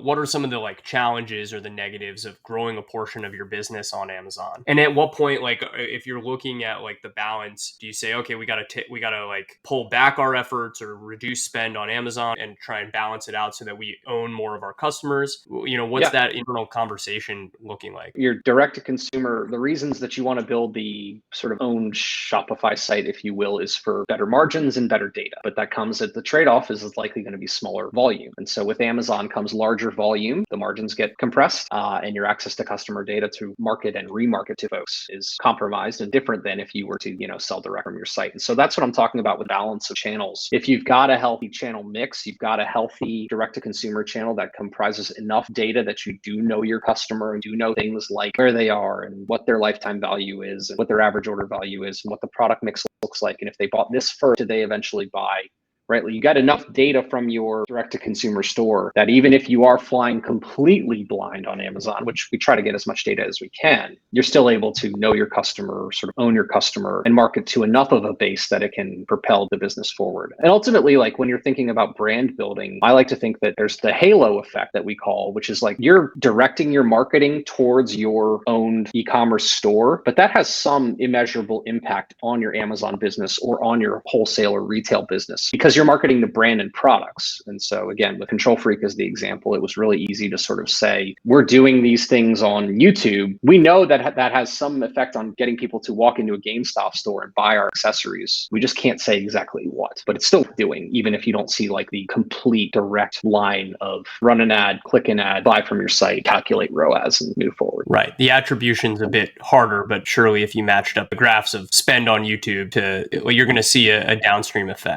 what are some of the like challenges or the negatives of growing a portion of your business on Amazon? And at what point, like if you're looking at like the balance, do you say, okay, we got to like pull back our efforts or reduce spend on Amazon and try and balance it out so that we own more of our customers? What's that internal conversation looking like? Your direct to consumer, the reasons that you want to build the sort of own Shopify site, if you will, is for better margins and better data. But that comes at the trade-off is it's likely going to be smaller volume. And so with Amazon comes larger volume, the margins get compressed, and your access to customer data to market and remarket to folks is compromised and different than if you were to, sell direct from your site. And so that's what I'm talking about with balance of channels. If you've got a healthy channel mix, you've got a healthy direct to consumer channel that comprises enough data that you do know your customer and do know things like where they are and what their lifetime value is and what their average order value is and what the product mix looks like. And if they bought this first, did they eventually buy? Right? You got enough data from your direct-to-consumer store that even if you are flying completely blind on Amazon, which we try to get as much data as we can, you're still able to know your customer, sort of own your customer, and market to enough of a base that it can propel the business forward. And ultimately, like when you're thinking about brand building, I like to think that there's the halo effect that we call, which is like you're directing your marketing towards your own e-commerce store, but that has some immeasurable impact on your Amazon business or on your wholesale or retail business because you're marketing the brand and products. And so again, with Control Freak as the example, it was really easy to sort of say, we're doing these things on YouTube. We know that that has some effect on getting people to walk into a GameStop store and buy our accessories. We just can't say exactly what, but it's still doing, even if you don't see like the complete direct line of run an ad, click an ad, buy from your site, calculate ROAS and move forward. Right. The attribution's a bit harder, but surely if you matched up the graphs of spend on YouTube you're going to see a downstream effect.